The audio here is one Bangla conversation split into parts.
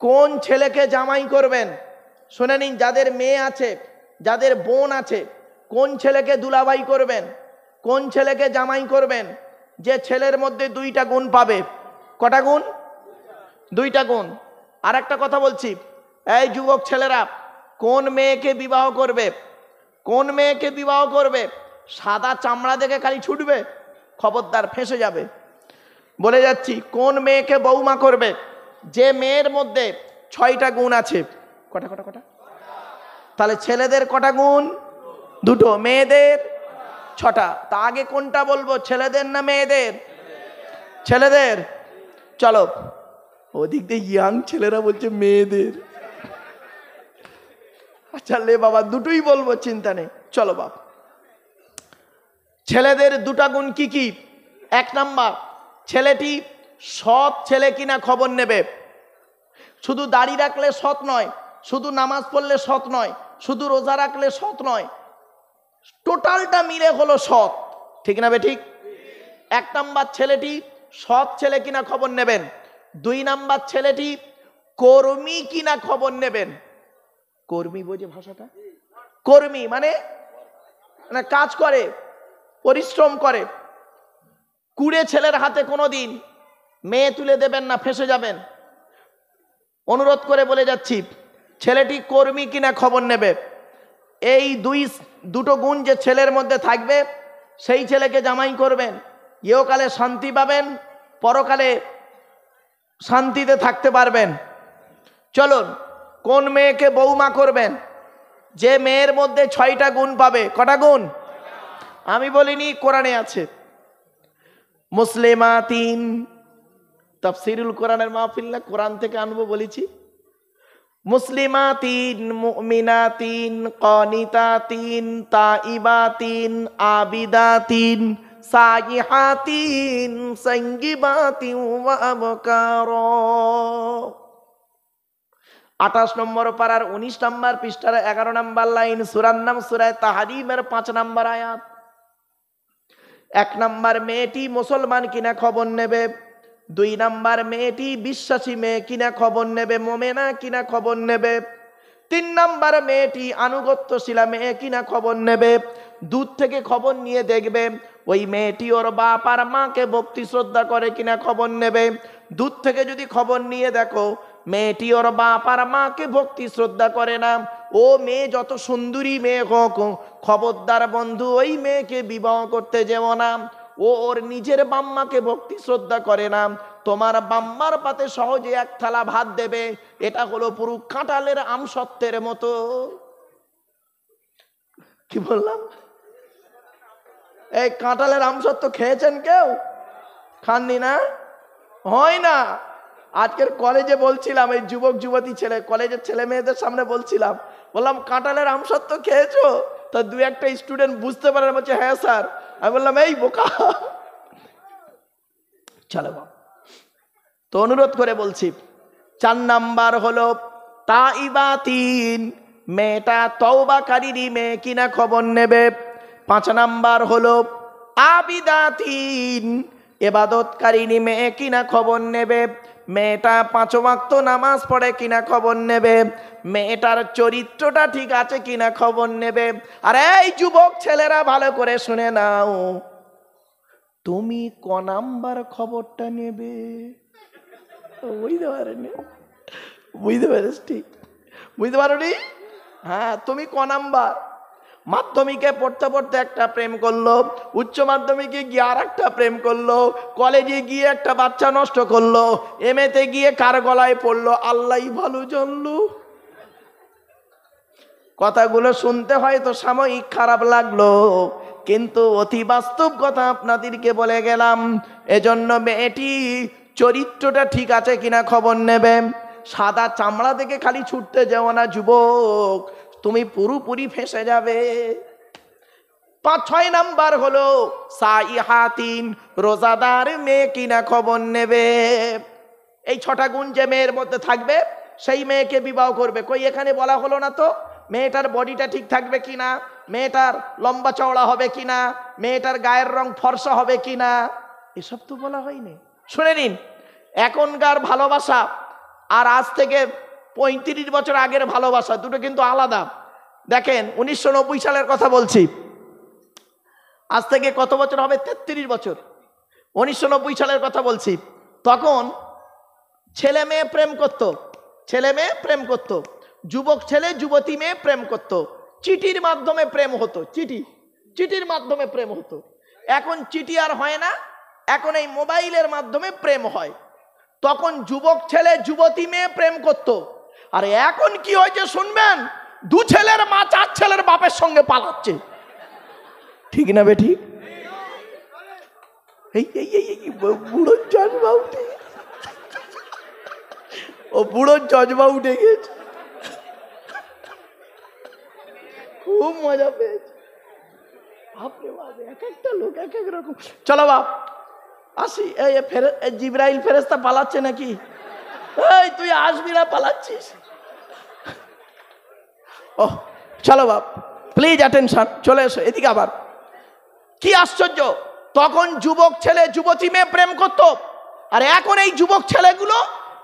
কোন ছেলেকে জামাই করবেন? শুনে নিন, যাদের মেয়ে আছে, যাদের বোন আছে, কোন ছেলেকে দুলাভাই করবেন, কোন ছেলেকে জামাই করবেন? যে ছেলের মধ্যে দুইটা গুণ পাবে। কটা গুণ? দুইটা গুণ। আর একটা কথা বলছি, এই যুবক ছেলেরা, কোন মেয়েকে বিবাহ করবে? কোন মেয়েকে বিবাহ করবে? সাদা চামড়া দেখে খালি ছুটবে, খবরদার, ফেঁসে যাবে। বলে যাচ্ছি, কোন মেয়েকে বৌমা করবে? যে মেয়ের মধ্যে 6টা গুণ আছে। কটা কটা কটা? তাহলে ছেলেদের কটা গুণ? দুটো, মেয়েদের 6টা। তা আগে কোনটা বলবো, ছেলেদের না মেয়েদের? ছেলেদের। চলো, ওদিক দিয়ে ইয়াং ছেলেরা বলছে মেয়েদের। আচ্ছা লে বাবা, দুটোই বলবো, চিন্তা নেই। চলো বাবা, ছেলেদের দুটা গুণ কি কি? 1 নাম্বার, ছেলেটি সৎ ছেলে কিনা খবর নেবে। শুধু দাড়ি রাখলে সৎ নয়, শুধু নামাজ পড়লে সৎ নয়, শুধু রোজা রাখলে সৎ নয়, টোটালটা মিলে হলো সৎ। ঠিক না বেঠিক? 1 নাম্বার, ছেলেটি সৎ ছেলে কিনা খবর নেবেন। 2 নাম্বার, ছেলেটি কর্মী কিনা খবর নেবেন। কর্মী বোঝে ভাষাটা? কর্মী মানে কাজ করে, পরিশ্রম করে। কুড়ে ছেলের হাতে কোনোদিন মেয়ে তুলে দেবেন না, ফেঁসে যাবেন। অনুরোধ করে বলে যাচ্ছি, ছেলেটি কর্মী কিনা খবর নেবে। এই দুটো গুণ যে ছেলের মধ্যে থাকবে, সেই ছেলেকে জামাই করবেন। ইহকালে শান্তি পাবেন, পরকালে শান্তিতে থাকতে পারবেন। চলুন, কোন মেয়েকে বৌমা করবেন? যে মেয়ের মধ্যে 6টা গুণ পাবে। কটা গুণ? আমি বলিনি, কোরআনে আছে। মুসলিমাতিন, তাফসীরুল কোরআনের মাহফিল না, কোরআন থেকে আনবো বলেছি। মুসলিমাতিন, মুমিনাতিন, কানিতাতিন, তাইবাতিন, আবিদাতিন, সাইহাতিন, সাইয়্যিবাতিন ওয়া আবকারা। 28 নম্বর পারার 19 নম্বর পৃষ্ঠার 11 নম্বর লাইন, সূরার নাম সূরা তাহরীমের 5 নম্বর আয়াত। 1 নম্বর, মেয়েটি মুসলমান কিনা খবর নেবে। 2 নম্বর, মেয়েটি বিশ্বাসী মেয়ে কিনা খবর নেবে, মুমিনা কিনা খবর নেবে। 3 নম্বর, মেয়েটি আনুগত্যশীলা মেয়ে কিনা খবর নেবে। দূর থেকে খবর নিয়ে দেখবে ওই মেয়েটি ওর বাপ আর মাকে ভক্তি শ্রদ্ধা করে কিনা খবর নেবে। দূর থেকে যদি খবর নিয়ে দেখো মেয়েটি ওর বাপ আর মাকে ভক্তি শ্রদ্ধা করে না, ও মেয়ে যত সুন্দরী মেয়ে হোক, খবরদার বন্ধু, ওই মেয়েকে বিবাহ করতে যেও না। ও ওর নিজের বাম্মাকে ভক্তি শ্রদ্ধা করে না, তোমার বাম্মার পাতে সহজে 1 থালা ভাত দেবে। এটা হলো পুরো কাঁঠালের আমসত্ত্বের মতো। কি বললাম? এই কাঁঠালের আমসত্ত্ব খেয়েছেন কেউ? খাননি না? হয় না। আজকের কলেজে বলছিলাম, এই যুবক যুবতী ছেলে, কলেজের ছেলে মেয়েদের সামনে বলছিলাম, বললাম কাঁঠালের আমসত্ত্ব খেয়েছো? তা 2-1টা স্টুডেন্ট বুঝতে পারে, বলছে হ্যাঁ স্যার। আমি বললাম এই বোকা। চলো তো, অনুরোধ করে বলছি, 4 নাম্বার হলো তাইবাতিন, মেয়েটা তওবাকারী মেয়ে কিনা খবর নেবে। 5 নাম্বার হলো আবিদাতিন, ইবাদতকারিনী মেয়ে কিনা খবর নেবে। মেয়েটা 5 ওয়াক্ত নামাজ পড়ে কিনা খবর নেবে। মেয়েটার চরিত্রটা ঠিক আছে কিনা খবর নেবে। আর এই যুবক ছেলেরা ভালো করে শুনে নাও, তুমি ক নাম্বার খবরটা নেবে? বুঝতে পারেনি? বুঝতে পারিস? ঠিক বুঝতে পারোনি? হ্যাঁ, তুমি ক নাম্বার? মাধ্যমিকে পড়তে পড়তে একটা প্রেম করলো, উচ্চ মাধ্যমিকে গিয়ে আর একটা প্রেম করলো, কলেজে গিয়ে একটা বাচ্চা নষ্ট করলো, এমএতে গিয়ে কার গলায় পড়লো, আল্লাহই ভালো জানলো। কথাগুলো শুনতে হয়তো সাময়িক খারাপ লাগলো, কিন্তু অতি বাস্তব কথা আপনাদেরকে বলে গেলাম। এজন্য মেয়েটি চরিত্রটা ঠিক আছে কিনা খবর নেবে। সাদা চামড়া থেকে খালি ছুটতে যাও না যুবক, তুমি পুরোপুরি ফেঁসে যাবে। 5-6 নাম্বার হলো সাইহাতিন, রোজাদার মেয়ে কিনা খবর নেবে। এই 6টা গুণ যে মেয়ের মধ্যে থাকবে, সেই মেয়েকে বিবাহ করবে। কই এখানে বলা হলো না তো মেয়েটার বডিটা ঠিক থাকবে কিনা, মেয়েটার লম্বা চওড়া হবে কিনা, মেয়েটার গায়ের রং ফর্সা হবে কিনা, এসব তো বলা হয়নি। শুনে নিন, এখনকার ভালোবাসা আর আজ থেকে 35 বছর আগের ভালোবাসা, দুটো কিন্তু আলাদা। দেখেন 1990 সালের কথা বলছি, আজ থেকে কত বছর হবে? 33 বছর। 1990 সালের কথা বলছি। তখন ছেলে মেয়ে প্রেম করত, ছেলে মেয়ে প্রেম করত, যুবক ছেলে যুবতী মেয়ে প্রেম করত, চিঠির মাধ্যমে প্রেম হতো, চিঠির মাধ্যমে প্রেম হতো। এখন চিঠি আর হয় না, এখন এই মোবাইলের মাধ্যমে প্রেম হয়। তখন যুবক ছেলে যুবতী মেয়ে প্রেম করত, আর এখন কি হয়েছে শুনবেন, দু ছেলের মা 4 ছেলের বাপের সঙ্গে পালাচ্ছে। ঠিক না বেঠিক? বুড়ো জজবা উঠে, ও বুড়ো জজবা উঠে গেছে, খুব মজা পেয়েছে। এক একটা লোক এক এক রকম। চলো বাপ আসি। এই জিবরাইল ফেরেশতা পালাচ্ছে নাকি? এই তুই আসবি না, পালাচ্ছিস? ও চলো বাপ, প্লিজ অ্যাটেনশন, চলে এসো এদিকে। আবার কি আশ্চর্য, তখন যুবক ছেলে যুবতী মেয়ে প্রেম করত, আর এখন এই যুবক ছেলেগুলো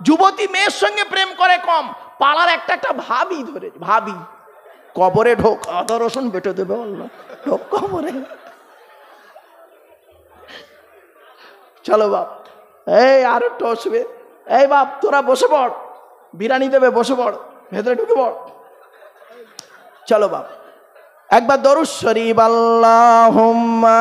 যুবতী মেয়ের সঙ্গে প্রেম করে কম, পালার একটা একটা ভাবি ধরে। ভাবি কবরে ঢোক, আদা রসুন বেটে দেবে, বললো ঢোক কবরে। চলো বাপ, এই আর একটু আসবে। এই বাপ তোরা বসে পড়, বিরিয়ানি দেবে, বসে পড়, ভেতরে ঢুকে পড়। চলো বাপ, একবার দরুদ শরীফ আল্লাহুম্মা।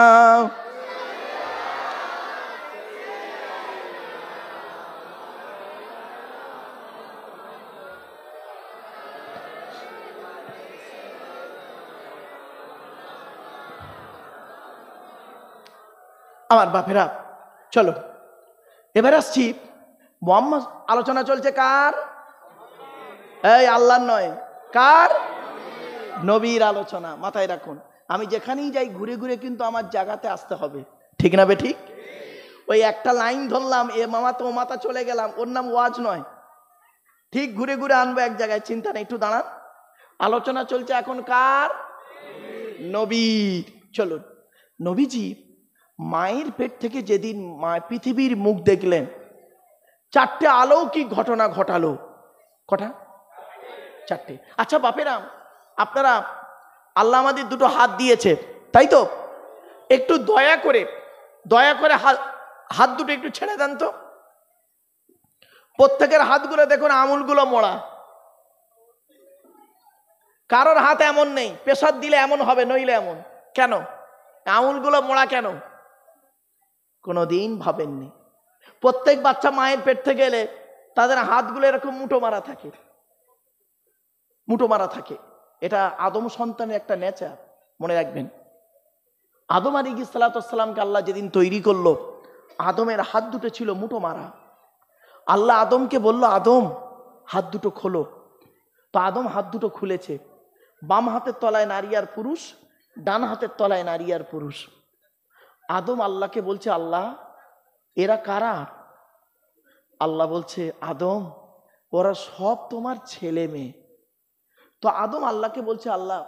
আমার বাপেরা চলো এবার আসছি। মোহাম্মদ আলোচনা চলছে কার? এই আল্লাহর নয়, কার? নবীর আলোচনা। মাথায় রাখুন, আমি যেখানেই যাই ঘুরে ঘুরে কিন্তু আমার জায়গাতে আসতে হবে। ঠিক না বে ঠিক? ওই একটা লাইন ধরলাম, এ মামা তো মাথা চলে গেলাম, ওর নাম ওয়াজ নয়। ঠিক ঘুরে ঘুরে আনবো এক জায়গায়, চিন্তা নেই, একটু দাঁড়ান। আলোচনা চলছে এখন কার? নবীর। চলুন, নবীজি মায়ের পেট থেকে যেদিন পৃথিবীর মুখ দেখলেন, 4টে অলৌকিক ঘটনা ঘটালো। কটা? 4টে। আচ্ছা বাপেরা, আপনারা, আল্লাহ আমাদের দুটো হাত দিয়েছে, তাই তো? একটু দয়া করে হাত দুটো একটু ছেড়ে দেন তো। প্রত্যেকের হাতগুলো দেখুন, আঙুলগুলো মোড়া। কারোর হাত এমন নেই, প্রেসার দিলে এমন হবে, নইলে এমন। কেন আঙুলগুলো মোড়া কেন? কোনোদিন ভাবেননি? প্রত্যেক বাচ্চা মায়ের পেট থেকে এলে তাদের হাতগুলো এরকম মুঠো মারা থাকে, মুঠো মারা থাকে। এটা আদম সন্তানের একটা নেচার, মনে রাখবেন। আদম আলাইহিস সালামকে আল্লাহ যেদিন তৈরি করলো, আদমের হাত দুটো ছিল মুঠো মারা। আল্লাহ আদমকে বলল, আদম হাত দুটো খোলো। তো আদম হাত দুটো খুলেছে। বাম হাতের তলায় নারী আর পুরুষ, ডান হাতের তলায় নারী আর পুরুষ। আদম আল্লাহকে বলছে, আল্লাহ এরা কারা? আল্লাহ বলছে, আদম ওরা সব তোমার ছেলে মেয়ে। তো আদম আল্লাহকে বলছে, আল্লাহ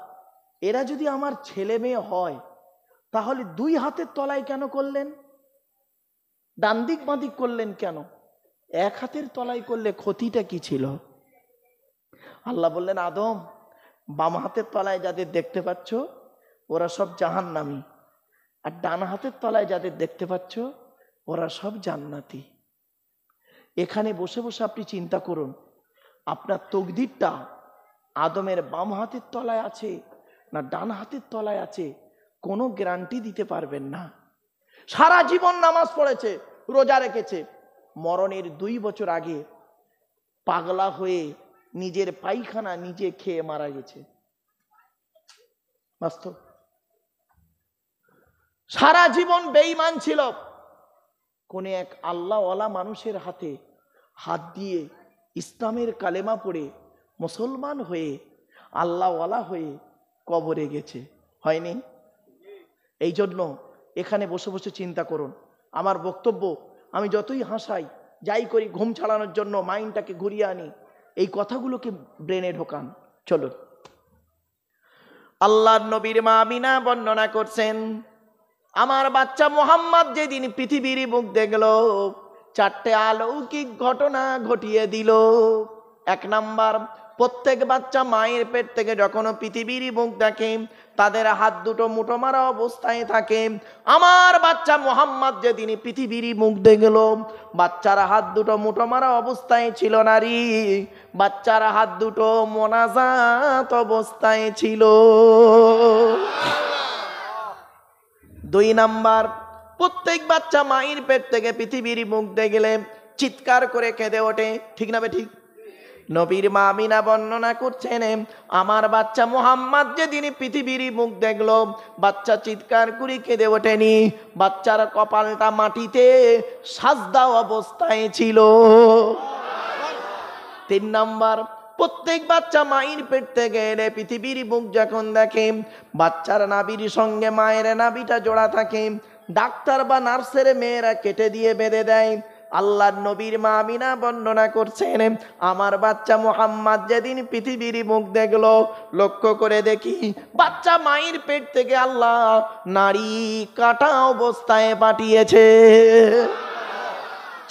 এরা যদি আমার ছেলে মেয়ে হয়, তাহলে 2 হাতের তলায় কেন করলেন? ডান দিক বাঁ দিক করলেন কেন? 1 হাতের তলায় করলে ক্ষতিটা কি ছিল? আল্লাহ বললেন, আদম বাম হাতের তলায় যাদের দেখতে পাচ্ছ ওরা সব জাহান্নামী, আর ডান হাতের তলায় যাদের দেখতে পাচ্ছ ওরা সব জান্নাতি। এখানে বসে বসে আপনি চিন্তা করুন, আপনার তকদিরটা আদমের বাম হাতের তলায় আছে না ডান হাতের তলায় আছে, কোনো গ্যারান্টি দিতে পারবেন না। সারা জীবন নামাজ পড়েছে, রোজা রেখেছে, মরণের 2 বছর আগে পাগলা হয়ে নিজের পায়খানা নিজে খেয়ে মারা গেছে। বাস্তব। সারা জীবন বেঈমান ছিল, কোন এক আল্লাহওয়ালা মানুষের হাতে হাত দিয়ে ইসলামের কালেমা পড়ে মুসলমান হয়ে আল্লাহওয়ালা হয়ে কবরে গেছে, হয়নি? এই জন্য এখানে বসে বসে চিন্তা করুন। আমার বক্তব্য আমি যতই হাসাই, যাই করি, ঘুম ছাড়ানোর জন্য মাইন্ডটাকে ঘুরিয়ে আনি, এই কথাগুলোকে ব্রেনে ঢোকান। চলুন, আল্লাহর নবীর মা আমিনা বর্ণনা করছেন, আমার বাচ্চা মোহাম্মদ যেদিন পৃথিবীর মুখ দেখলো, চারটে অলৌকিক ঘটনা ঘটিয়ে দিল। এক নাম্বার, প্রত্যেক বাচ্চা মায়ের পেট থেকে যখন পৃথিবীর মুখ দেখে তাদের হাত দুটো মুঠো মারা অবস্থায় থাকে। আমার বাচ্চা মোহাম্মদ যেদিন পৃথিবীর মুখ দেখল, বাচ্চার হাত দুটো মুঠো মারা অবস্থায় ছিল না রে, বাচ্চার হাত দুটো মোনাজাত অবস্থায় ছিল। দুই নাম্বার, প্রত্যেক বাচ্চা মায়ের পেট থেকে পৃথিবীর মুখ দেখলে চিৎকার করে কেঁদে ওঠে, ঠিক না বে ঠিক? নবীর মা আমিনা বর্ণনা করছেন, আমার বাচ্চা মোহাম্মদ যেদিন পৃথিবীর মুখ দেখলো, বাচ্চা চিৎকার করে কেঁদে ওঠেনি, বাচ্চার কপালটা মাটিতে সাজদা অবস্থায় ছিল। তিন নাম্বার, প্রত্যেক বাচ্চা মায়ের পেট থেকে এলে পৃথিবীর মুখ যখন দেখে, বাচ্চার নাভির সঙ্গে মায়ের নাভিটা জোড়া থাকে, ডাক্তার বা নার্সের মেয়েরা কেটে দিয়ে বেঁধে দেয়। আল্লাহর নবীর মা আমিনা বর্ণনা করছেন, আমার বাচ্চা মোহাম্মদ যেদিন পৃথিবীর মুখ দেখলো, লক্ষ্য করে দেখি বাচ্চা মায়ের পেট থেকে আল্লাহ নাড়ি কাটা অবস্থায় পাঠিয়েছে।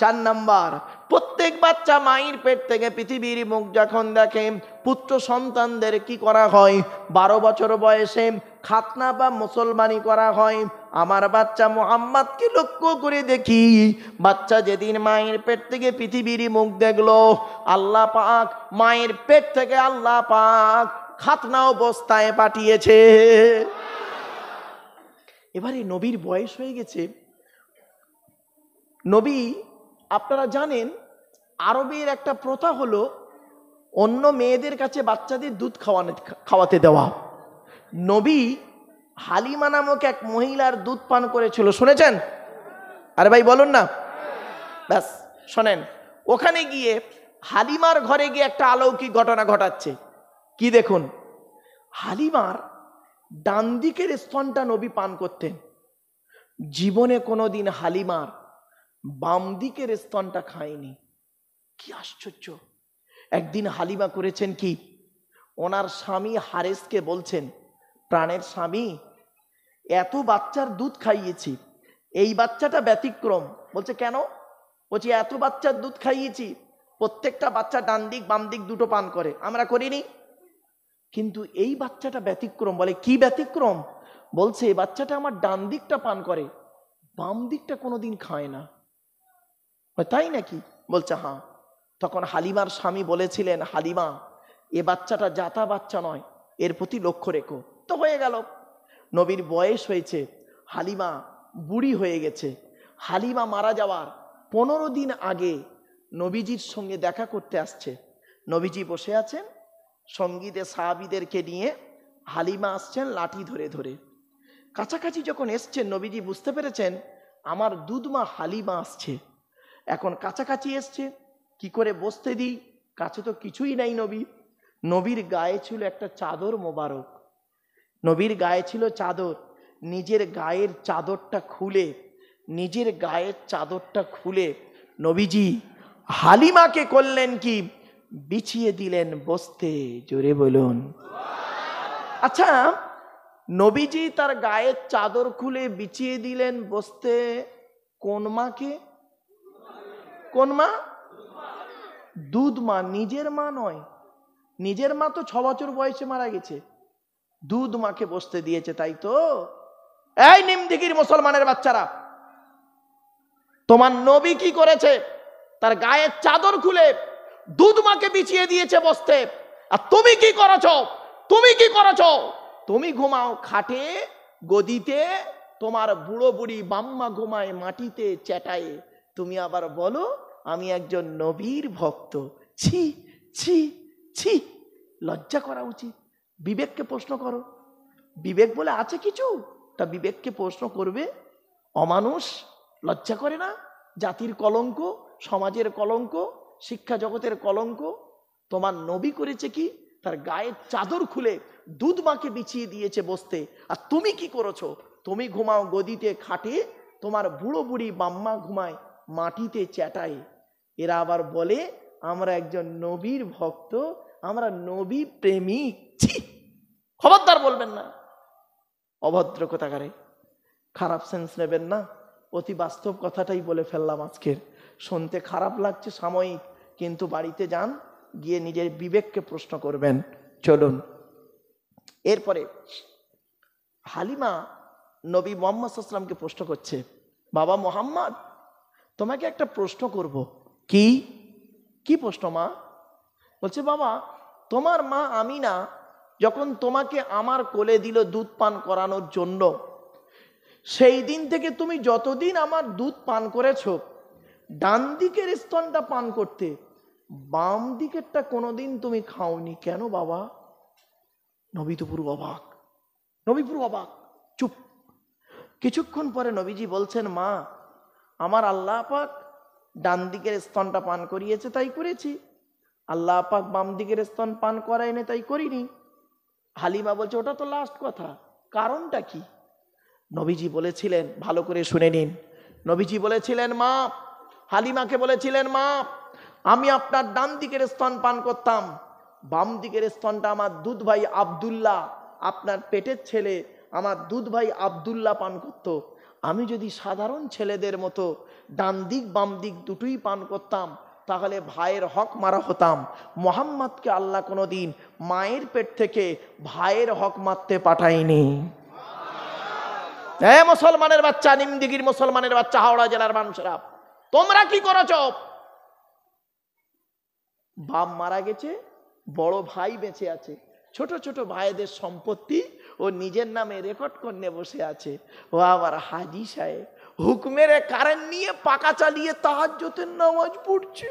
চার নাম্বার, প্রত্যেক বাচ্চা মায়ের পেট থেকে পৃথিবীর মুখ যখন দেখে, পুত্র সন্তানদের কি করা হয়? 12 বছর বয়সে খাতনা বা মুসলমানি করা হয়। আমার বাচ্চা মোহাম্মদকে লক্ষ্য করে দেখি, বাচ্চা যেদিন মায়ের পেট থেকে পৃথিবীর মুখ দেখলো, আল্লাহ পাক মায়ের পেট থেকে আল্লাহ পাক খাতনা অবস্থায় পাঠিয়েছে। এবারে নবীর বয়স হয়ে গেছে। নবী, আপনারা জানেন আরবের একটা প্রথা হলো অন্য মেয়েদের কাছে বাচ্চাদের দুধ খাওয়াতে দেওয়া। নবী হালিমা নামক এক মহিলার দুধ পান করেছিল, শুনেছেন? আরে ভাই বলুন না, ব্যাস শোনেন। ওখানে গিয়ে হালিমার ঘরে গিয়ে একটা অলৌকিক ঘটনা ঘটাচ্ছে। কি দেখুন, হালিমার ডান দিকের স্তনটা নবী পান করতেন। জীবনে কোনোদিন হালিমার বাম দিকের স্তনটা খায়নি। কি আশ্চর্য! একদিন হালিমা করেছেন কি, ওনার স্বামী হারেসকে বলছেন, প্রাণের স্বামী, এত বাচ্চার দুধ খাইয়েছি, এই বাচ্চাটা ব্যতিক্রম। বলছে কেন? বলছি এত বাচ্চার দুধ খাইয়েছি, প্রত্যেকটা বাচ্চা ডান দিক বাম দিক দুটো পান করে, আমরা করিনি, কিন্তু এই বাচ্চাটা ব্যতিক্রম। বলে কি ব্যতিক্রম? বলছে এই বাচ্চাটা আমার ডান দিকটা পান করে, বাম দিকটা কোনোদিন খায় না। তাই নাকি? বলছে হ্যাঁ। তখন হালিমার স্বামী বলেছিলেন, হালিমা, এ বাচ্চাটা জাতা বাচ্চা নয়, এর প্রতি লক্ষ্য রেখো। তো হয়ে গেল। নবীর বয়স হয়েছে, হালিমা বুড়ি হয়ে গেছে। হালিমা মারা যাওয়ার 15 দিন আগে নবীজির সঙ্গে দেখা করতে আসছে। নবীজি বসে আছেন, সঙ্গীতে সাহাবীদেরকে নিয়ে হালিমা আসছেন লাঠি ধরে ধরে। কাছাকাছি যখন এসছেন, নবীজি বুঝতে পেরেছেন আমার দুধমা হালিমা আসছে। এখন কাছাকাছি এসছে, কি করে বসতে দিই, কাছে তো কিছুই নাই। নবীর গায়ে ছিল একটা চাদর মোবারক, নবীর গায়ে ছিল চাদর। নিজের গায়ের চাদরটা খুলে নবীজি হালিমাকে করলেন কি, বিছিয়ে দিলেন বসতে। জোরে বলুন। আচ্ছা, নবীজি তার গায়ের চাদর খুলে বিছিয়ে দিলেন বসতে কোন মাকে? কোন মা? দুধ মা, নিজের মা নয়। নিজের মা তো 6 বছর বয়সে মারা গেছে, দুধ মাকে বসতে দিয়েছে। তাই তো এই নিমদিগির মুসলমানের বাচ্চারা, তোমার নবী কি করেছে? তার গায়ের চাদর খুলে দুধ মাকে বিছিয়ে দিয়েছে বসতে। আর তুমি কি করেছো? তুমি ঘুমাও খাটে গদিতে, তোমার বুড়ো বুড়ি বাম্মা ঘুমায় মাটিতে চেটায়ে। তুমি আবার বলো আমি একজন নবীর ভক্ত। ছি ছি ছি, লজ্জা করা উচিত। বিবেককে প্রশ্ন করো, বিবেক বলে আছে কিছু? তা বিবেককে প্রশ্ন করবে? অমানুষ, লজ্জা করে না? জাতির কলঙ্ক, সমাজের কলঙ্ক, শিক্ষা জগতের কলঙ্ক। তোমার নবী করেছে কি, তার গায়ের চাদর খুলে দুধ মাকে বিছিয়ে দিয়েছে বসতে। আর তুমি কি করেছো? তুমি ঘুমাও গদিতে খাটে, তোমার বুড়ো বুড়ি বাম্মা ঘুমায় মাটিতে চেটায়। এরা আবার বলে আমরা একজন নবীর ভক্ত, আমরা নবী প্রেমিক। ছি, খবরদার বলবেন না। অভদ্র কোথাকারে, খারাপ সেন্স নেবেন না। অতি বাস্তব কথাটাই বলে ফেললাম আজকের। শুনতে খারাপ লাগছে সাময়িক, কিন্তু বাড়িতে যান, গিয়ে নিজের বিবেককে প্রশ্ন করবেন। চলুন এরপরে হালিমা নবী মুহাম্মদ সাল্লাল্লাহু আলাইহি ওয়াসাল্লামকে প্রশ্ন করছে, বাবা মুহাম্মদ, তোমাকে একটা প্রশ্ন করব। কি প্রশ্ন মা? বলছে, বাবা, তোমার মা আমিনা যখন তোমাকে আমার কোলে দিল দুধ পান করানোর জন্য, সেই দিন থেকে তুমি যতদিন আমার দুধ পান করেছো, ডান দিকের স্তনটা পান করতে, বাম দিকেরটা কোনোদিন তুমি খাওনি, কেন বাবা? নবী তো পুরো অবাক, চুপ। কিছুক্ষণ পরে নবীজি বলছেন, মা, আমার আল্লাহ পাক ডান দিকের স্তনটা পান করিয়েছে তাই করেছি, আল্লাহ পাক বাম দিকের স্তন পান করায়নি তাই করিনি। হালিমা বলছে, ওটা তো লাস্ট কথা, কারণটা কি? নবীজি বলেছিলেন, ভালো করে শুনে নিন, নবীজি বলেছিলেন, মা, হালিমাকে বলেছিলেন, মা, আমি আপনার ডান দিকের স্তন পান করতাম, বাম দিকের স্তনটা আমার দুধ ভাই আব্দুল্লাহ, আপনার পেটের ছেলে আমার দুধ ভাই আব্দুল্লাহ পান করত। আমি যদি সাধারণ ছেলেদের মতো ডান দিক বাম দিক দুটোই পান করতাম, তাহলে ভাইয়ের হক মারা হতাম। মুহাম্মদকে আল্লাহ কোনোদিন মায়ের পেট থেকে ভাইয়ের হক মারতে পাঠায়নি। মুসলমানের বাচ্চা, নিমদিগির মুসলমানের বাচ্চা, হাওড়া জেলার মানুষরা, তোমরা কি করেছ? বাপ মারা গেছে, বড় ভাই বেঁচে আছে, ছোট ছোট ভাইদের সম্পত্তি ও নিজের নামে রেকর্ড করে বসে আছে। ও আবার হাজি সাহেব হুকুমের কারেন্ট নিয়ে পাকা চালিয়ে তাহাজ্জুদের নামাজ পড়ছে।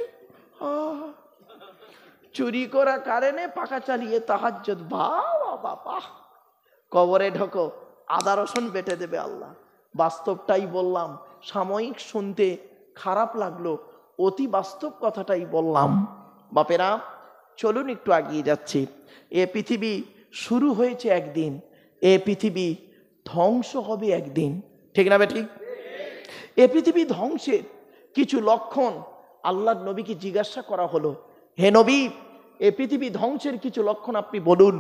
চুরি করা কারেন্টে পাকা চালিয়ে তাহাজ্জুদ, বাবা, কবরে ঢোকো, আদা রসুন বেটে দেবে আল্লাহ। বাস্তবটাই বললাম, সাময়িক শুনতে খারাপ লাগলো, অতি বাস্তব কথাটাই বললাম। বাপেরা, চলুন একটু এগিয়ে যাচ্ছি। এ পৃথিবী শুরু হয়েছে একদিন, এ পৃথিবী ধ্বংস হবে একদিন, ঠিক না ঠিক? এ পৃথিবী ধ্বংসের কিছু লক্ষণ আল্লাহর নবীকে জিজ্ঞাসা করা হলো, হে নবী, এ পৃথিবী ধ্বংসের কিছু লক্ষণ আপনি বলুন।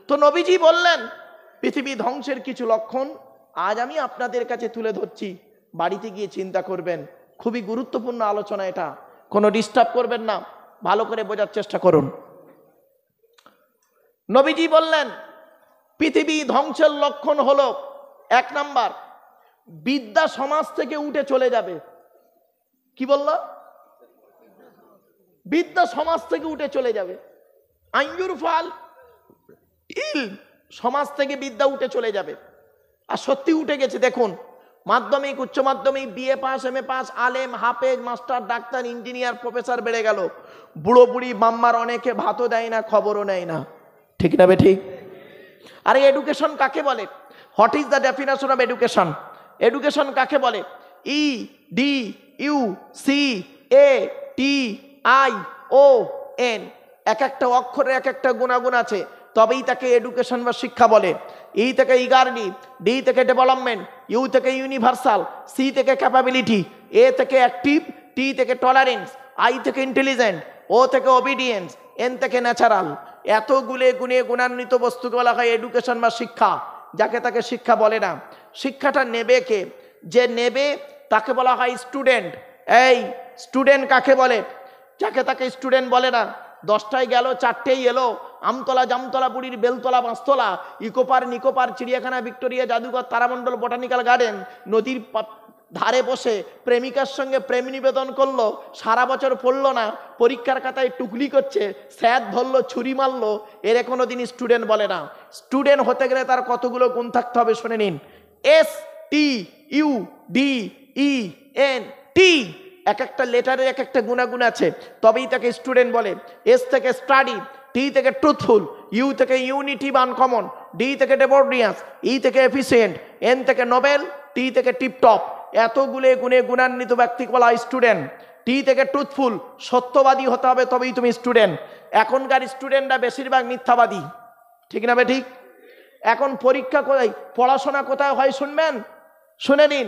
তো নবীজি বললেন, পৃথিবী ধ্বংসের কিছু লক্ষণ আজ আমি আপনাদের কাছে তুলে ধরছি, বাড়িতে গিয়ে চিন্তা করবেন। খুবই গুরুত্বপূর্ণ আলোচনা, এটা কোনো ডিস্টার্ব করবেন না, ভালো করে বোঝার চেষ্টা করুন। নবীজি বললেন, পৃথিবী ধ্বংসের লক্ষণ হলো, 1 নাম্বার, বিদ্যা সমাজ থেকে উঠে চলে যাবে। কি বলল? বিদ্যা সমাজ থেকে উঠে চলে যাবে। আইয়ুর ফাল ইল, সমাজ থেকে বিদ্যা উঠে চলে যাবে। আর সত্যি উঠে গেছে। দেখুন, মাধ্যমিক, উচ্চ মাধ্যমিক, বিএ পাস, এমএ পাস, আলেম, হাফেজ, মাস্টার, ডাক্তার, ইঞ্জিনিয়ার, প্রফেসর বেড়ে গেল। বুড়ো বুড়ি বাম্মার অনেকে ভাতও দেয় না, খবরও নেয় না, ঠিক না ঠিক? আরে এডুকেশন কাকে বলে? What is the definition of education? Education কাকে বলে? EDUCATION, এক একটা অক্ষরে এক একটা গুণাগুণ আছে, তবেই তাকে এডুকেশন বা শিক্ষা বলে। ই থেকে ইগারলি, ডি থেকে ডেভেলপমেন্ট, ইউ থেকে ইউনিভার্সাল, সি থেকে ক্যাপাবিলিটি, এ থেকে অ্যাক্টিভ, টি থেকে টলারেন্স, আই থেকে ইন্টেলিজেন্ট, ও থেকে ওবিডিয়েন্স, এন থেকে ন্যাচারাল। এত গুণে গুণান্বিত বস্তুকে বলা হয় এডুকেশন বা শিক্ষা। যাকে তাকে শিক্ষা বলে না। শিক্ষাটা নেবে কে? যে নেবে তাকে বলা হয় স্টুডেন্ট। এই স্টুডেন্ট কাকে বলে? যাকে তাকে স্টুডেন্ট বলে না। 10টায় গেল, 4টেই এলো, আমতলা, জামতলা, বুড়ির বেলতলা, বাঁশতলা, ইকোপার, নিকোপার, চিড়িয়াখানা, ভিক্টোরিয়া, জাদুঘর, তারামণ্ডল, বোটানিক্যাল গার্ডেন, নদীর ধারে বসে প্রেমিকার সঙ্গে প্রেম নিবেদন করলো, সারা বছর পড়লো না, পরীক্ষার খাতায় টুকলি করছে, স্যার ধরলো, ছুরি মারলো, এর কোনোদিন স্টুডেন্ট বলে না। স্টুডেন্ট হতে গেলে তার কতগুলো গুণ থাকতে হবে শুনে নিন। STUDENT, এক একটা লেটারের এক একটা গুণাগুণ আছে, তবেই তাকে স্টুডেন্ট বলে। এস থেকে স্টাডি, টি থেকে ট্রুথফুল, ইউ থেকে ইউনিটি বা আনকমন, ডি থেকে ডেবোর্ডিয়াস, ই থেকে এফিসিয়েন্ট, এন থেকে নোবেল, টি থেকে টিপটপ। এতগুলো গুণে গুণান্বিত ব্যক্তিকে বলা হয় স্টুডেন্ট। টি থেকে ট্রুথফুল, সত্যবাদী হতে হবে, তবেই তুমি স্টুডেন্ট। এখনকার স্টুডেন্টরা বেশিরভাগ মিথ্যাবাদী, ঠিক না ঠিক? এখন পরীক্ষা কোথায়, পড়াশোনা কোথায় হয় শুনবেন? শুনে নিন।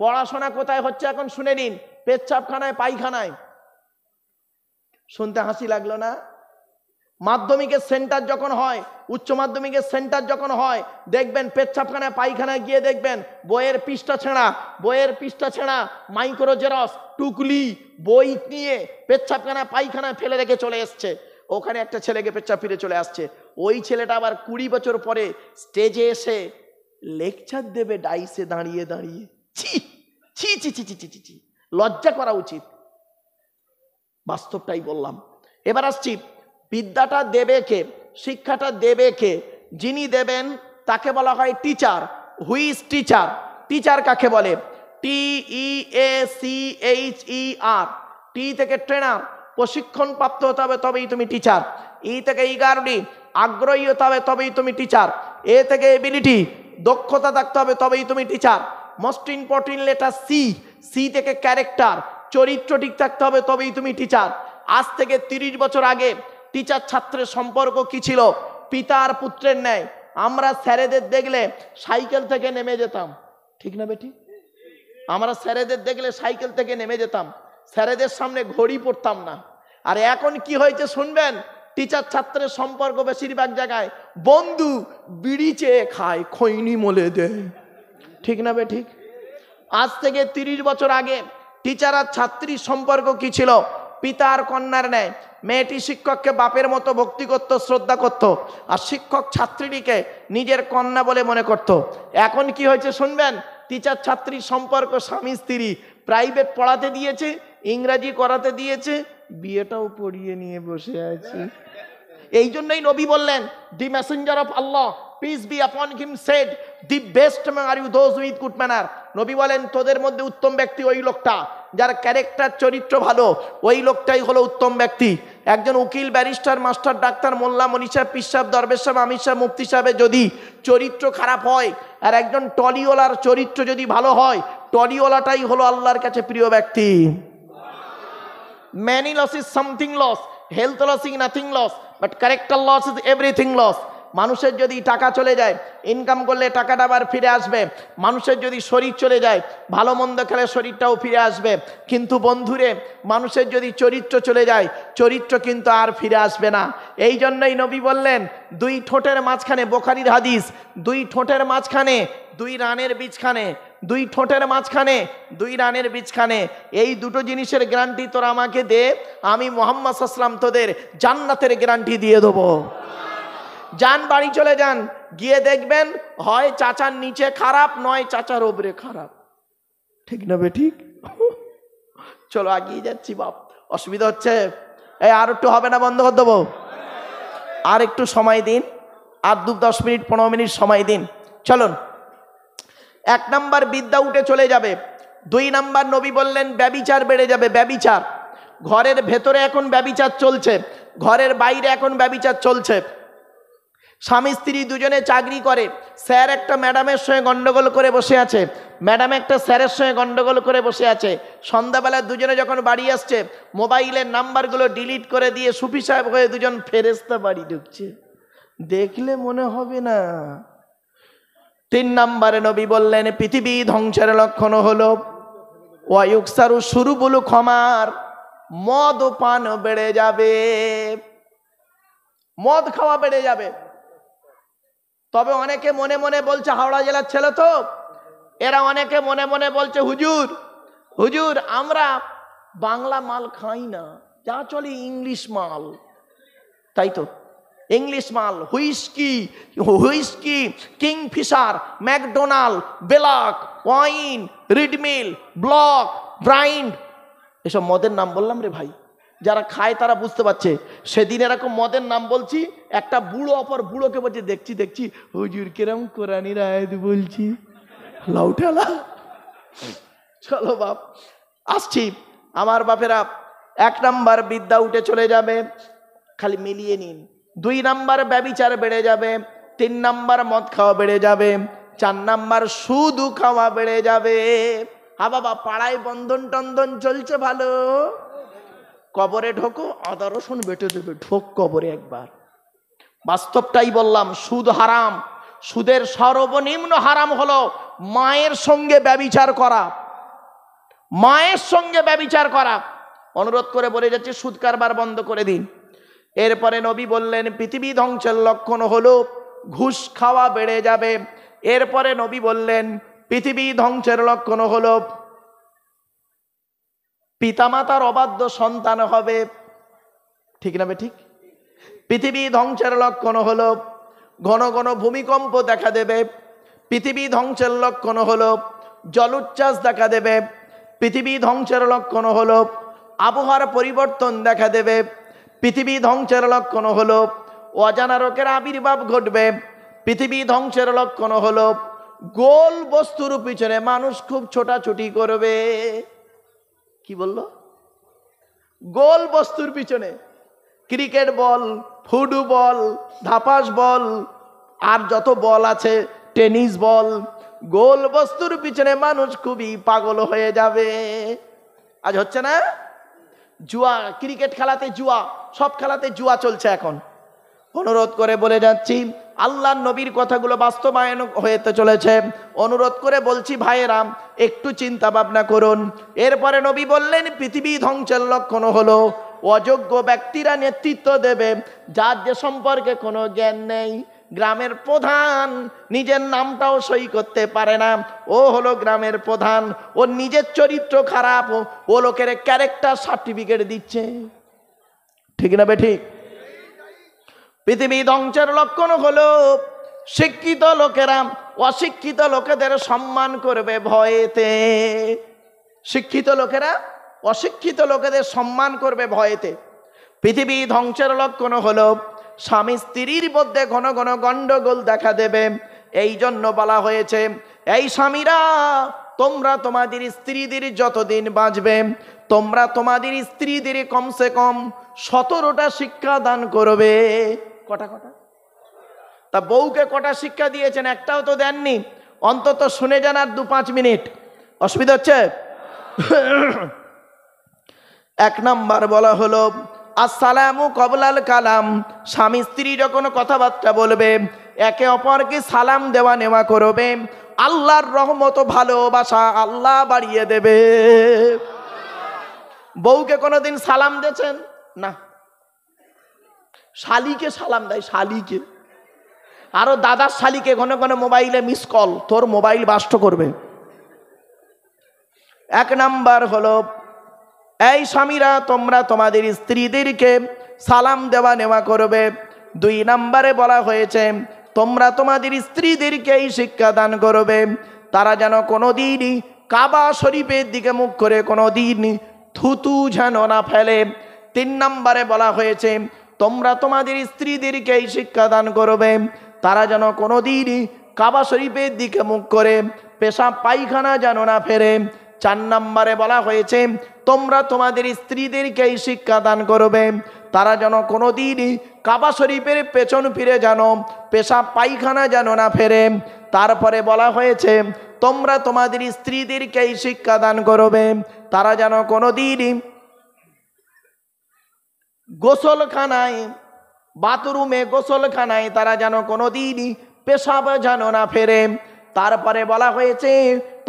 পড়াশোনা কোথায় হচ্ছে এখন শুনে নিন। পেচ্ছাপখানায়, পায়খানায়। শুনতে হাসি লাগলো না? মাধ্যমিকের সেন্টার যখন হয়, উচ্চ মাধ্যমিকের সেন্টার যখন হয়, দেখবেন পেচ্ছাপখানায় পায়খানায় গিয়ে দেখবেন বইয়ের পৃষ্ঠা ছেঁড়া মাইক্রো জেরক্স টুকলি বই নিয়ে পেচ্ছাপখানায় পায়খানায় ফেলে রেখে চলে এসছে। ওখানে একটা ছেলেকে পেচ্ছাপ ফিরে চলে আসছে, ওই ছেলেটা আবার 20 বছর পরে স্টেজে এসে লেকচার দেবে ডাইসে দাঁড়িয়ে দাঁড়িয়ে। ছি ছি ছি ছি ছি ছি ছি, লজ্জা করা উচিত। বাস্তবটাই বললাম। এবার আসছি, বিদ্যাটা দেবে কে, শিক্ষাটা দেবে কে? যিনি দেবেন তাকে বলা হয় টিচার। Who's teacher? টিচার কাকে বলে? TEACHER। টি থেকে ট্রেনার, প্রশিক্ষণ প্রাপ্ত হতে হবে তবেই তুমি টিচার। ই থেকে ইগারডি, আগ্রহী হতে হবে তবেই তুমি টিচার। এ থেকে এবিলিটি, দক্ষতা থাকতে হবে তবেই তুমি teacher. Most important letter C. C থেকে ক্যারেক্টার, চরিত্র ঠিক থাকতে হবে তবেই তুমি টিচার। আজ থেকে 30 বছর আগে টিচার ছাত্রের সম্পর্ক কি ছিল? পিতা আর পুত্রের ন্যায়। আমরা স্যারেদের দেখলে সাইকেল থেকে নেমে যেতাম, ঠিক না বেটি? আমরা স্যারেদের দেখলে সাইকেল থেকে নেমে যেতাম, স্যারেদের সামনে ঘড়ি পড়তাম না। আর এখন কি হয়েছে শুনবেন, টিচার ছাত্রের সম্পর্ক বেশিরভাগ জায়গায় বন্ধু, বিড়ি চেয়ে খায়, খৈনি মলে দেয়, ঠিক না বে ঠিক? আজ থেকে 30 বছর আগে টিচার আর ছাত্রীর সম্পর্ক কি ছিল? পিতা আর কন্যার ন্যায়। মেয়েটি শিক্ষককে বাপের মতো ভক্তি করত, শ্রদ্ধা করত, আর শিক্ষক ছাত্রীটিকে নিজের কন্যা বলে মনে করত। এখন কি হয়েছে শুনবেন, টিচার ছাত্রীর সম্পর্ক স্বামী স্ত্রী। প্রাইভেট পড়াতে দিয়েছে, ইংরাজি করাতে দিয়েছে, বিয়েটাও পড়িয়ে নিয়ে বসে আছে। এই জন্যই নবী বললেন, the messenger of Allah peace be upon him said, the best man are you those with good manner. নবী বলেন, তোদের মধ্যে উত্তম ব্যক্তি ওই লোকটা যার ক্যারেক্টার, চরিত্র ভালো, ওই লোকটাই হলো উত্তম ব্যক্তি। একজন উকিল, ব্যারিস্টার, মাস্টার, ডাক্তার, মোল্লা, মনি সাহেব, পীর সাহেব, দরবেশ সাহেব, আমির সাহেব, মুফতি সাহেবের যদি চরিত্র খারাপ হয়, আর একজন টলিওয়ালার চরিত্র যদি ভালো হয়, টলিওয়ালাটাই হলো আল্লাহর কাছে প্রিয় ব্যক্তি। Many loss is something loss, health loss is nothing loss, but character loss is everything loss. মানুষের যদি টাকা চলে যায়, ইনকাম করলে টাকাটা আবার ফিরে আসবে। মানুষের যদি শরীর চলে যায়, ভালো মন্দ খেলে শরীরটাও ফিরে আসবে। কিন্তু বন্ধুরে, মানুষের যদি চরিত্র চলে যায়, চরিত্র কিন্তু আর ফিরে আসবে না। এই জন্যই নবী বললেন, দুই ঠোঁটের মাঝখানে, বুখারীর হাদিস, দুই ঠোঁটের মাঝখানে দুই রানের বীজখানে, দুই ঠোঁটের মাঝখানে দুই রানের বীজখানে, এই দুটো জিনিসের গ্যারান্টি তোরা আমাকে দে, আমি মুহাম্মদ সাল্লাল্লাহু আলাইহি ওয়াসাল্লাম তোদের জান্নাতের গ্যারান্টি দিয়ে দেবো। যান, বাড়ি চলে যান, গিয়ে দেখবেন হয় চাচার নিচে খারাপ, নয় চাচার ওপরে খারাপ, ঠিক না বে ঠিক? চলো আগিয়ে যাচ্ছি বাপ, অসুবিধা হচ্ছে? এই আর একটু হবে না, বন্ধ করে দেবো? আর একটু সময় দিন, আর 10 মিনিট 15 মিনিট সময় দিন। চলুন, 1 নাম্বার বিদ্যা উঠে চলে যাবে। 2 নাম্বার নবী বললেন ব্যভিচার বেড়ে যাবে। ব্যভিচার, ঘরের ভেতরে এখন ব্যভিচার চলছে, ঘরের বাইরে এখন ব্যভিচার চলছে। স্বামী স্ত্রী দুজনে চাকরি করে, স্যার একটা ম্যাডামের সঙ্গে গন্ডগোল করে বসে আছে, ম্যাডাম একটা স্যারের সঙ্গে গন্ডগোল করে বসে আছে। সন্ধ্যাবেলা দুজনে যখন বাড়ি আসছে, মোবাইলের নাম্বারগুলো ডিলিট করে দিয়ে সুফি সাহেব হয়ে দুজন ফেরেশতা বাড়ি ঢুকছে, দেখলে মনে হবে না? 3 নম্বরে নবী বললেন পৃথিবী ধ্বংসের লক্ষণ হলো ওয়ায়ুকসারু শুরুবুল খমার, মদ পান বেড়ে যাবে, মদ খাওয়া বেড়ে যাবে। তবে অনেকে মনে মনে বলছে, হাওড়া জেলার ছেলে তো, এরা অনেকে মনে মনে বলছে, হুজুর হুজুর আমরা বাংলা মাল খাই না, যা চলে ইংলিশ মাল। তাই তো, ইংলিশ মাল, হুইস্কি, কিংফিশার, ম্যাকডোনাল্ড, বেলাক, ওয়াইন, রিডমিল, ব্লক, ব্রাইন্ড, এসব মদের নাম বললাম রে ভাই। যারা খায় তারা বুঝতে পারছে। সেদিন এরকম মদের নাম বলছি, একটা বুড়ো অপর বুড়োকে বলছে, দেখছি দেখছি হুজুর কিরম কোরআনির আয়াত বলছি, লাউঠালা। চলো বাপ, আসছি। আমার বাপেরা, 1 নাম্বার বিদ্যা উঠে চলে যাবে, খালি মিলিয়ে নিন। 2 নাম্বার ব্যভিচার বেড়ে যাবে, 3 নাম্বার মদ খাওয়া বেড়ে যাবে, 4 নাম্বার সুদ খাওয়া বেড়ে যাবে। হ্যাঁ বাবা, পাড়ায় বন্ধন টন্ধন চলছে ভালো, কবরে ঢোকো, আদা রসুন বেটে দেবে, ঢোক কবরে একবার। বাস্তবটাই বললাম, সুদ হারাম। সুদের সর্বনিম্ন হারাম হলো মায়ের সঙ্গে ব্যভিচার করা, মায়ের সঙ্গে ব্যভিচার করা। অনুরোধ করে বলে যাচ্ছে, সুদ কারবার বন্ধ করে দিন। এরপরে নবী বললেন পৃথিবী ধ্বংসের লক্ষণ হলো ঘুষ খাওয়া বেড়ে যাবে। এরপরে নবী বললেন পৃথিবী ধ্বংসের লক্ষণ হলো পিতামাতার অবাধ্য সন্তান হবে। ঠিক না ঠিক? পৃথিবী ধ্বংসের লক্ষণ হলো ঘন ঘন ভূমিকম্প দেখা দেবে। পৃথিবী ধ্বংসের লক্ষণ হলো জলোচ্ছ্বাস দেখা দেবে। পৃথিবী ধ্বংসের লক্ষণ হলো আবহাওয়ার পরিবর্তন দেখা দেবে। পৃথিবী ধ্বংসের লক্ষণ হলো অজানা রোগের আবির্ভাব ঘটবে। পৃথিবী ধ্বংসের লক্ষণ হলো গোল বস্তুর পিছনে মানুষ খুব ছোটাছুটি করবে। কি বললো? গোল বস্তুর পিছনে, ক্রিকেট বল, ফুটবল, ধাপাস বল, আর যত বল আছে, টেনিস বল, গোল বস্তুর পিছনে মানুষ খুবই পাগল হয়ে যাবে। আজ হচ্ছে না জুয়া? ক্রিকেট খেলাতে জুয়া, সব খেলাতে জুয়া চলছে এখন। অনুরোধ করে বলে যাচ্ছি, আল্লাহর নবীর কথাগুলো বাস্তবায়ন হতে চলেছে। অনুরোধ করে বলছি ভাইয়েরা, একটু চিন্তা ভাবনা করুন। এরপরে নবী বললেন পৃথিবী ধ্বংসের লক্ষণ হলো অযোগ্য ব্যক্তিরা নেতৃত্ব দেবে, যার যে সম্পর্কে কোনো জ্ঞান নেই। গ্রামের প্রধান নিজের নামটাও সই করতে পারে না, ও হলো গ্রামের প্রধান, ওর নিজের চরিত্র খারাপ, ও লোকের ক্যারেক্টার সার্টিফিকেট দিচ্ছে। ঠিক না বেঠিক? পৃথিবী ধ্বংসের লক্ষণ হলো শিক্ষিত লোকেরা অশিক্ষিত লোকেদের সম্মান করবে ভয়েতে। শিক্ষিত লোকেরা অশিক্ষিত লোকেদের সম্মান করবে ভয়েতে। পৃথিবী ধ্বংসের লক্ষণ হলো স্বামী স্ত্রীর মধ্যে ঘন ঘন গন্ডগোল দেখা দেবে। এই জন্য বলা হয়েছে, এই স্বামীরা তোমরা তোমাদের স্ত্রীদের যতদিন বাঁচবে, তোমরা তোমাদের স্ত্রীদের কমসে কম 17টা শিক্ষা দান করবে। কটা? তা বউকে কটা শিক্ষা দিয়েছেন? একটাও তো দেননি। অন্তত শুনে যান আর 2-5 মিনিট। অসুবিধা হচ্ছে? 1 নাম্বার বলা হলো আসসালামু কবলাল কালাম। স্বামী স্ত্রী যখন কথাবার্তা বলবে, একে অপরকে সালাম দেওয়া নেওয়া করবে। আল্লাহর রহমত ভালোবাসা আল্লাহ বাড়িয়ে দেবে। বউকে কোনোদিন সালাম দিয়েছেন? না। শালিকে সালাম দেয়, শালিকে। আরো দাদার শালিকে ঘন ঘন মোবাইলে মিস কল, তোর মোবাইল বাস্ট করবে। 1 নাম্বার হলো এই স্বামীরা তোমরা তোমাদের স্ত্রীদেরকে সালাম দেওয়া নেওয়া করবে। 2 নাম্বারে বলা হয়েছে তোমরা তোমাদের স্ত্রীদেরকে এই শিক্ষা দান করবে, তারা যেন কোনোদিনই কাবা শরীফের দিকে মুখ করে কোনোদিন থুতু যেন না ফেলে। 3 নাম্বারে বলা হয়েছে তোমরা তোমাদের স্ত্রীদেরকে এই শিক্ষা দান করবে, তারা যেন কোনোদিনই কাবা শরীফের দিকে মুখ করে পেশাব পায়খানা যেন না ফেরে। 4 নাম্বারে বলা হয়েছে তোমরা তোমাদের স্ত্রীদেরকে এই শিক্ষা দান করবে, তারা যেন কোনোদিনই কাবা শরীফের পেছন ফিরে যেন পেশাব পায়খানা যেন না ফেরে। তারপরে বলা হয়েছে তোমরা তোমাদের স্ত্রীদেরকে এই শিক্ষা দান করবে, তারা যেন কোনোদিনই গোসলখানায়, বাথরুমে, গোসলখানায় তারা যেন কোনোদিনই পেশাব যেন না ফেরে। তারপরে বলা হয়েছে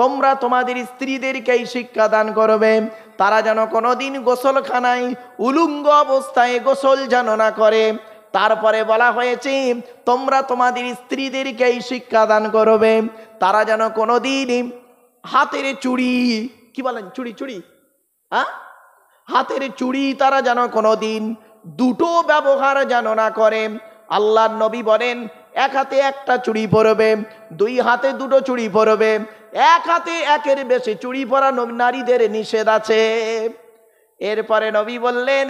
তোমরা তোমাদের স্ত্রীদেরকে এই শিক্ষা দান করবে, তারা যেন কোনোদিন গোসলখানায় উলঙ্গ অবস্থায় গোসল যেন না করে। তারপরে বলা হয়েছে তোমরা তোমাদের স্ত্রীদেরকে এই শিক্ষা দান করবে, তারা যেন কোনোদিন হাতের চুড়ি, কি বলেন, চুড়ি, হ্যাঁ, হাতের চুড়ি তারা যেন কোনোদিন দুটো ব্যবহার যেন না করে। আল্লাহর নবী বলেন 1 হাতে 1টা চুড়ি পরবে, 2 হাতে 2টো চুড়ি পরবে, 1 হাতে 1-এর বেশি চুড়ি পরা নারীদের নিষেধ আছে। এরপরে নবী বললেন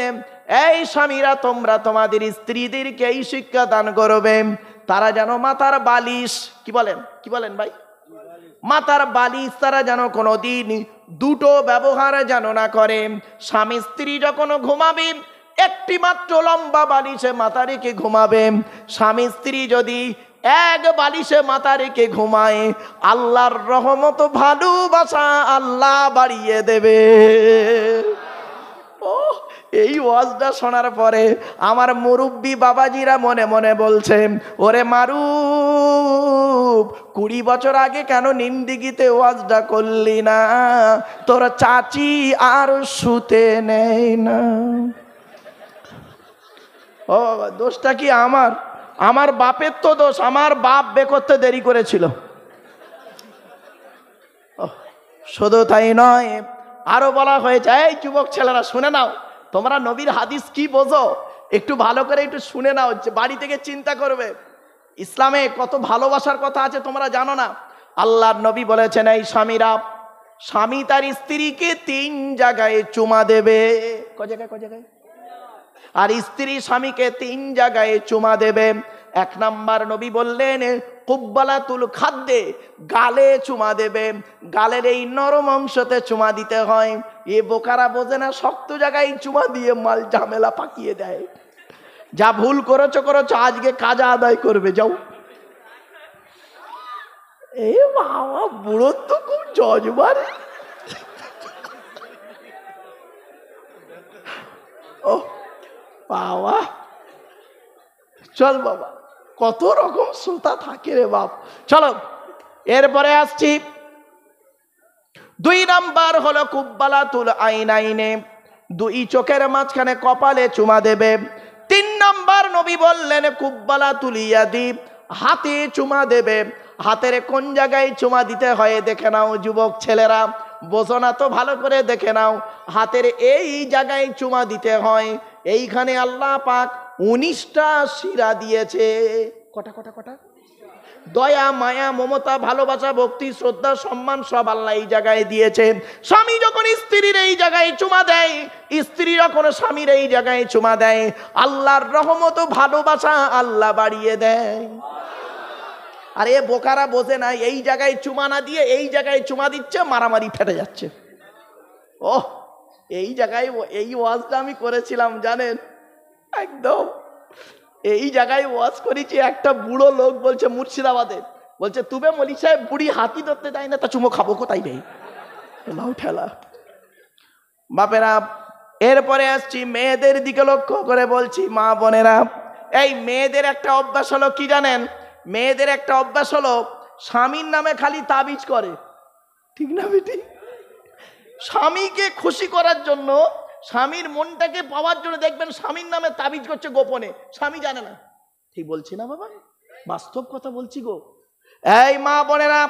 এই স্বামীরা তোমরা তোমাদের স্ত্রীদেরকে এই শিক্ষা দান করবে, তারা যেন মাথার বালিশ, কি বলেন ভাই, মাথার বালিশ তারা যেন কোনোদিন দুটো ব্যবহার যেন না করে। স্বামী স্ত্রী যখন ঘুমাবে একটি মাত্র লম্বা বালিশে মাথা রেখে ঘুমাবে। স্বামী স্ত্রী যদি 1 বালিশে মাথা রেখে ঘুমায়, আল্লাহর রহমত ভালোবাসা আল্লাহ বাড়িয়ে দেবে। ও, এই ওয়াজটা শোনার পরে আমার মুরব্বী বাবাজিরা মনে মনে বলছে, ওরে মারুফ, 20 বছর আগে কেন নিমদিঘিতে ওয়াজটা করলি না? তোর চাচি আর শুতে নেই না। ও বাবা, দোষটা কি আমার? আমার বাপের তো দোষ, আমার বাপ বে করতে দেরি করেছিল। শুধু তাই নয়, আরো বলা হয়েছে, এই যুবক ছেলেরা শুনে নাও, তোমরা নবীর হাদিস কি বোঝো একটু ভালো করে একটু শুনে নাও, বাড়ি থেকে চিন্তা করবে। ইসলামে কত ভালোবাসার কথা আছে তোমরা জানো না। আল্লাহর নবী বলেছেন, এই স্বামীরা, স্বামী তার স্ত্রীকে 3 জায়গায় চুমা দেবে। ক জায়গায়? আর স্ত্রী স্বামীকে 3 জায়গায় চুমা দেবে। 1 নাম্বার নবী বললেন কুব্বালাতুল খাদ্দে, গালে চুমা দেবে। গালের এই নরম অংশতে চুমা দিতে হয়। এ বোকারা বোঝে না, শক্ত জায়গায় চুমা দিয়ে মাল ঝামেলা পাকিয়ে দেয়। যা ভুল করেছো, আজকে কাজা আদায় করবে, যাও। এ বাবা, বুড়ো তো খুব জজবারে। ও বাবা, চল বাবা, কত রকম শ্রোতা থাকে রে বাপ। চলো এরপরে আসছি। 2 নাম্বার হলো কুব্বালাতুল আইনাইনে, 2 চোখের মাঝখানে কপালে চুমা দেবে। 3 নাম্বার নবী বললেন কুব্বালাতুল ইয়াদি, হাতে চুমা দেবে। হাতের কোন জায়গায় চুমা দিতে হয় দেখে নাও যুবক ছেলেরা, বোঝো না তো ভালো করে দেখে নাও। হাতের এই জায়গায় চুমা দিতে হয়। এইখানে আল্লাহ পাক 19টা শিরা দিয়েছে। কটা? দয়া, মায়া, মমতা, ভালোবাসা, ভক্তি, শ্রদ্ধা, সম্মান সব আল্লাহ এই জায়গায় দিয়েছেন। স্বামী যখন স্ত্রীর এই জায়গায় চুমা দেয়, স্ত্রী যখন স্বামীর এই জায়গায় চুমা দেয়, আল্লাহর রহমত ও ভালোবাসা আল্লাহ বাড়িয়ে দেয়। আর এ বোকারা বোঝে না, এই জায়গায় চুমা না দিয়ে এই জায়গায় চুমা দিচ্ছে, মারামারি ফেটে যাচ্ছে। ওহ, এই জায়গায় এই ওয়াজটা আমি করেছিলাম জানেন, একদম এই জায়গায় ওয়াজ করেছি। একটা বুড়ো লোক বলছে মুর্শিদাবাদে, বলছে তুবে মলি সাহেব বুড়ি হাতি ধরতে দেয় না, তা চুমো খাবো কোথায় নেই, লাউ ঠেলা। বাপেরা, এরপরে আসছি মেয়েদের দিকে লক্ষ্য করে বলছি, মা বোনেরা, এই মেয়েদের একটা অভ্যাস হলো কি জানেন? মেয়েদের একটা অভ্যাস হলো স্বামীর নামে খালি তাবিজ করে, ঠিক না বেটি? স্বামীকে খুশি করার জন্য, স্বামীর মনটাকে পাওয়ার জন্য দেখবেন স্বামীর নামে তাবিজ করছে গোপনে, স্বামী জানে না। ঠিক বলছি না বাবা? বাস্তব কথা বলছি গো। এই মা বোনেরা,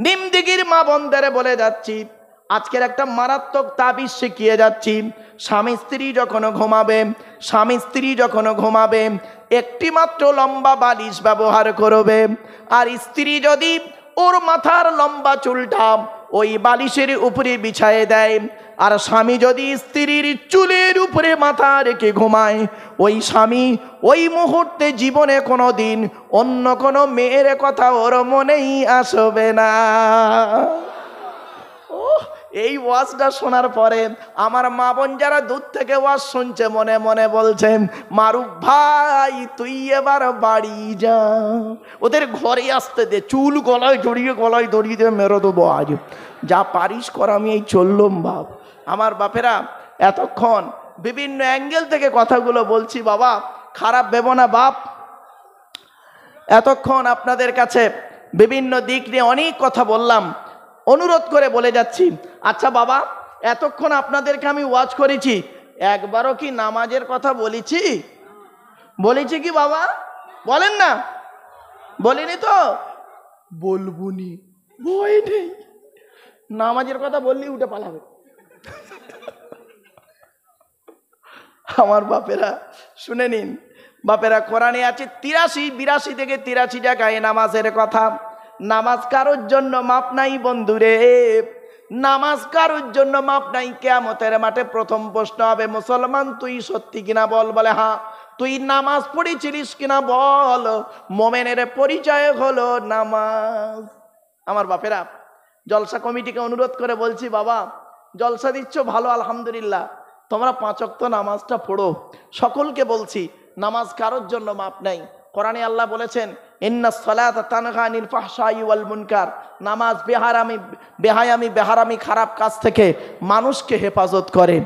নিমদিগির মা বোনদের বলে যাচ্ছি, আজকের একটা মারাত্মক তাবিজ শিখিয়ে যাচ্ছি। স্বামী স্ত্রী যখন ঘুমাবে, একটি মাত্র লম্বা বালিশ ব্যবহার করবে। আর স্ত্রী যদি ওর মাথার লম্বা চুলটা ওই বালিশের উপরে বিছায়ে দেয়, আর স্বামী যদি স্ত্রীর চুলের উপরে মাথা রেখে ঘুমায়, ওই স্বামী ওই মুহূর্তে জীবনে কোনো দিন অন্য কোনো মেয়ের কথা ওর মনেই আসবে না। এই ওয়াজটা শোনার পরে আমার মা বোন যারা দূর থেকে ওয়াজ শুনছে, মনে মনে বলছেন, মারুফ ভাই তুই এবার বাড়ি যা, ওদের ঘরে আসতে দে, চুল গলায় জড়িয়ে দিয়ে মেরে দেবো আজ, যা পারিস কর, আমি এই চললুম বাপ। আমার বাপেরা, এতক্ষণ বিভিন্ন অ্যাঙ্গেল থেকে কথাগুলো বলছি, বাবা খারাপ ভেবো না বাপ। এতক্ষণ আপনাদের কাছে বিভিন্ন দিক নিয়ে অনেক কথা বললাম, অনুরোধ করে বলে যাচ্ছি, আচ্ছা বাবা, এতক্ষণ আপনাদেরকে আমি ওয়াজ করেছি, একবারও কি নামাজের কথা বলেছি কি বাবা? বলেন না, বলিনি তো? বলবুনি, ভয় নেই, নামাজের কথা বললেই উঠে পালাবে। আমার বাপেরা শুনে নিন, বাপেরা, কোরআনে আছে 82 থেকে 83 জায়গায় নামাজের কথা। নামাজ কারোর জন্য মাপ নাই বন্ধুরে, নামাজ কারোর জন্য মাপ নাই। কিয়ামতের মাঠে প্রথম প্রশ্ন হবে, মুসলমান তুই সত্যি কিনা বল। বলে হ্যাঁ। তুই নামাজ পড়েছিলিস কিনা বল। মোমেনের পরিচয় হলো নামাজ। আমার বাপেরা, জলসা কমিটিকে অনুরোধ করে বলছি, বাবা জলসা দিচ্ছ ভালো, আলহামদুলিল্লাহ, তোমরা 5 ওয়াক্ত নামাজটা পড়ো। সকলকে বলছি, নামাজ কারোর জন্য মাপ নাই। কোরআনে আল্লাহ বলেছেন, ইন্নাস সালাতা তানহা আনিল ফাহশাই ওয়াল মুনকার, নামাজ বেহায়ামি খারাপ কাজ থেকে মানুষকে হেফাজত করে।